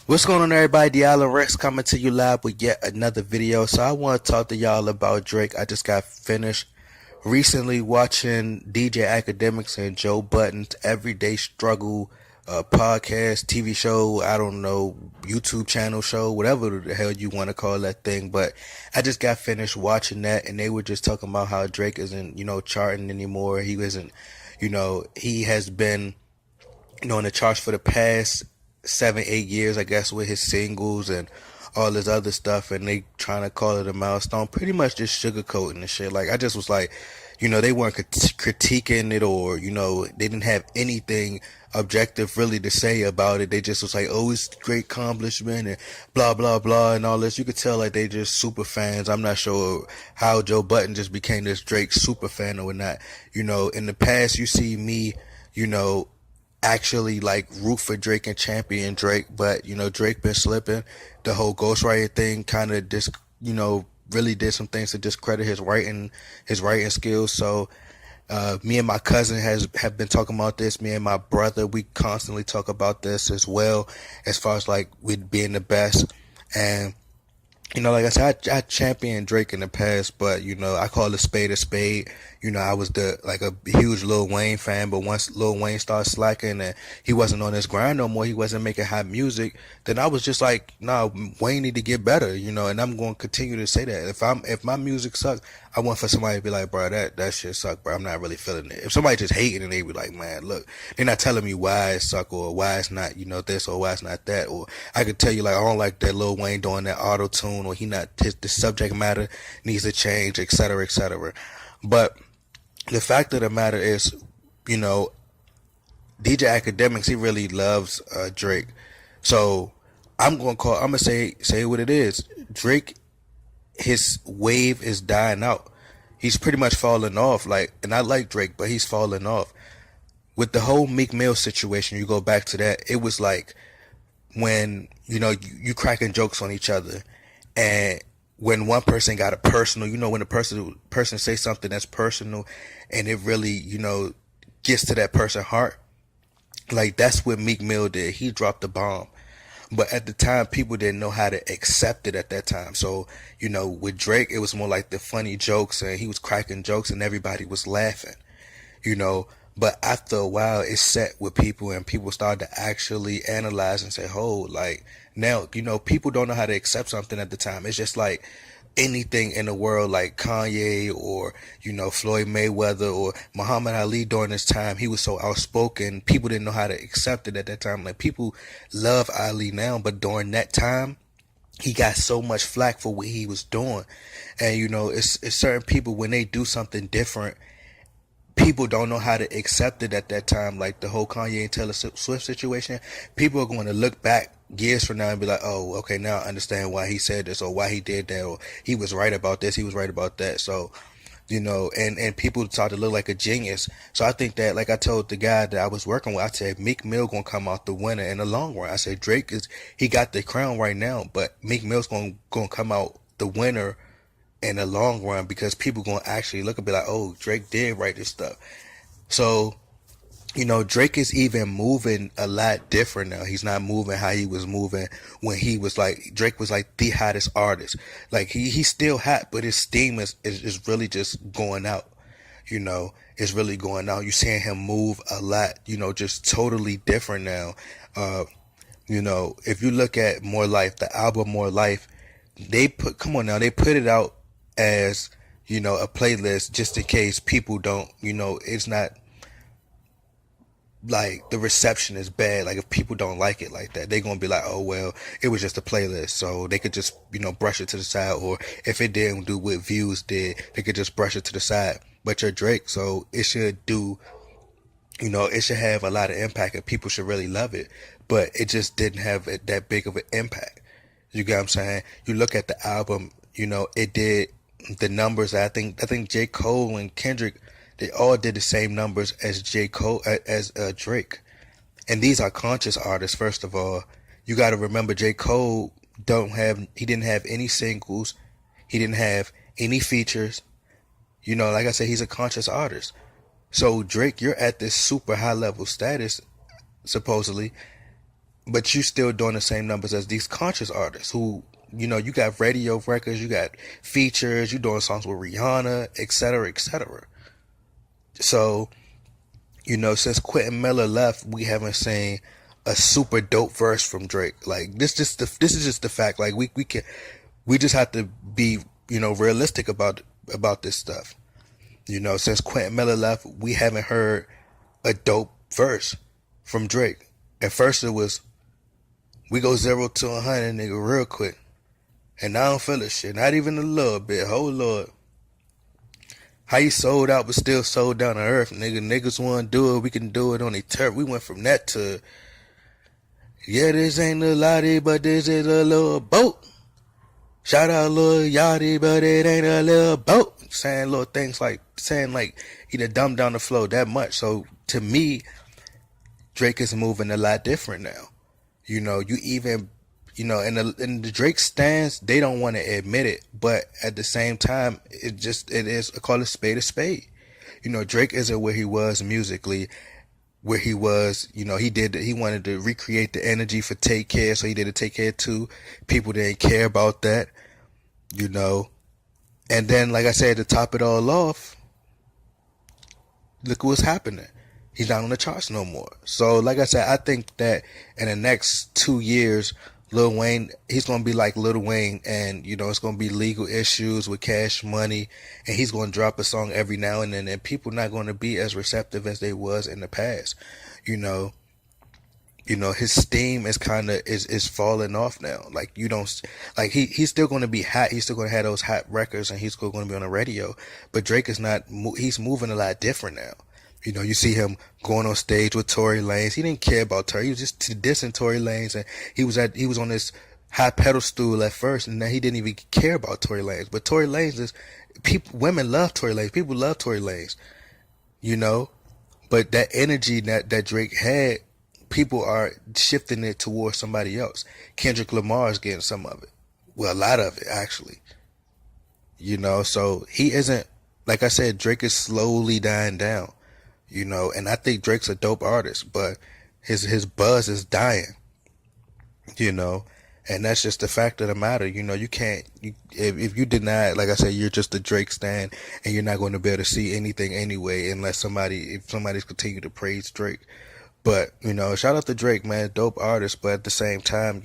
What's going on, everybody? The Island Rex coming to you live with yet another video. So I want to talk to y'all about Drake. I just got finished recently watching DJ Akademiks and Joe Budden's Everyday Struggle podcast, TV show, I don't know, YouTube channel show, whatever the hell you want to call that thing. But I just got finished watching that, and they were just talking about how Drake isn't, charting anymore. He isn't, he has been, in the charts for the past 7, 8 years, I guess, with his singles and all this other stuff, and they trying to call it a milestone, pretty much just sugarcoating the shit. Like, I just was like, they weren't critiquing it, or, they didn't have anything objective really to say about it. They just was like, oh, it's a great accomplishment and blah, blah, blah, and all this. You could tell, like, they just super fans. I'm not sure how Joe Budden just became this Drake super fan or not. In the past, you see me, actually like root for Drake and champion Drake, but Drake been slipping. The whole Ghostwriter thing kind of just really did some things to discredit his writing skills. So me and my cousin have been talking about this. Me and my brother, we constantly talk about this as well, as far as like with being the best. And like I said, I championed Drake in the past, but I call a spade a spade. I was a huge Lil Wayne fan, but once Lil Wayne started slacking and he wasn't on his grind no more, he wasn't making hot music, then I was just like, nah, Wayne need to get better, and I'm going to continue to say that. If my music sucks, I want for somebody to be like, bro, that shit suck, bro. I'm not really feeling it. If somebody just hating and they be like, man, look, they're not telling me why it suck or why it's not, this or why it's not that, or I could tell you like, I don't like that Lil Wayne doing that auto tune, or the subject matter needs to change, etc., etc. But the fact of the matter is, DJ Akademiks, he really loves Drake. So I'm gonna say what it is. Drake, his wave is dying out. He's pretty much falling off. Like, and I like Drake, but he's falling off. With the whole Meek Mill situation, you go back to that, it was like when, you cracking jokes on each other, and when one person got a personal, when the person say something that's personal and it really, gets to that person's heart, like that's what Meek Mill did. He dropped the bomb. But at the time, people didn't know how to accept it at that time. So, with Drake, it was more like the funny jokes, and he was cracking jokes and everybody was laughing, But after a while, it set with people, and people started to actually analyze and say, oh, like, now, people don't know how to accept something at the time. It's just like anything in the world, like Kanye or, Floyd Mayweather or Muhammad Ali during this time. He was so outspoken. People didn't know how to accept it at that time. Like, people love Ali now, but during that time, he got so much flack for what he was doing. And, it's certain people, when they do something different, people don't know how to accept it at that time. Like the whole Kanye and Taylor Swift situation, people are going to look back years from now and be like, oh, okay, now I understand why he said this or why he did that, or he was right about this, he was right about that. So, and people start to look like a genius. So I think that, like I told the guy that I was working with, I said Meek Mill gonna come out the winner in the long run. I said he got the crown right now, but Meek Mill's gonna come out the winner in the long run, because people gonna actually look and be like, oh, Drake did write this stuff. So, Drake is even moving a lot different now. He's not moving how he was moving when he was like, Drake was like the hottest artist. Like he's still hot, but his steam is really just going out. It's really going out. You're seeing him move a lot, just totally different now. If you look at More Life, the album More Life, they put it out as, a playlist just in case people don't, it's not like the reception is bad. Like if people don't like it like that, they're going to be like, oh, well, it was just a playlist. So they could just, brush it to the side. Or if it didn't do what views did, they could just brush it to the side. But you're Drake, so it should do, it should have a lot of impact and people should really love it. But it just didn't have that big of an impact. You get what I'm saying? You look at the album, it did the numbers. I think J. Cole and Kendrick, they all did the same numbers as Drake. And these are conscious artists, first of all. You got to remember, J. Cole he didn't have any singles. He didn't have any features. Like I said, he's a conscious artist. So Drake, you're at this super high level status, supposedly. but you still doing the same numbers as these conscious artists who, you got radio records, you got features, you doing songs with Rihanna, etc., etc. So, since Quentin Miller left, we haven't seen a super dope verse from Drake. Like this is just the fact. Like we just have to be realistic about this stuff. Since Quentin Miller left, we haven't heard a dope verse from Drake. At first it was, we go 0 to 100, nigga, real quick. And I don't feel this shit. Not even a little bit. Oh, Lord. How you sold out but still sold down to earth, nigga. Niggas want to do it. We can do it on a turf. We went from that to, yeah, this ain't a lottie, but this is a little boat. Shout out Lil Yachty, but it ain't a little boat. Saying little things like, he done dumbed down the flow that much. So, to me, Drake is moving a lot different now. You even, and the Drake stands, they don't want to admit it, but at the same time, it is, I call it spade a spade. Drake isn't where he was musically, where he was, he wanted to recreate the energy for Take Care, so he did a Take Care 2. People didn't care about that, and then, like I said, to top it all off, look what's happening. He's not on the charts no more. So, like I said, I think that in the next 2 years, Lil Wayne, he's going to be like Lil Wayne, and, it's going to be legal issues with Cash Money, and he's going to drop a song every now and then, and people not going to be as receptive as they was in the past. His steam is kind of, is falling off now. Like, he's still going to be hot. He's still going to have those hot records, and he's still going to be on the radio, but Drake is not, he's moving a lot different now. You see him going on stage with Tory Lanez. He didn't care about Tory. He was just dissing Tory Lanez, and he was on this high pedestal at first, and then he didn't even care about Tory Lanez. But Tory Lanez women love Tory Lanez. People love Tory Lanez, But that energy that Drake had, people are shifting it towards somebody else. Kendrick Lamar is getting some of it. Well, a lot of it, actually. So he isn't, like I said, Drake is slowly dying down. And I think Drake's a dope artist, but his buzz is dying, and that's just the fact of the matter. You can't, if you deny it, like I said, you're just a Drake stan, and you're not going to be able to see anything anyway, unless somebody's continue to praise Drake. But, shout out to Drake, man, dope artist, but at the same time,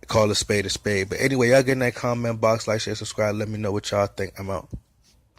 call a spade a spade. But anyway, y'all get in that comment box, like, share, subscribe, let me know what y'all think. I'm out.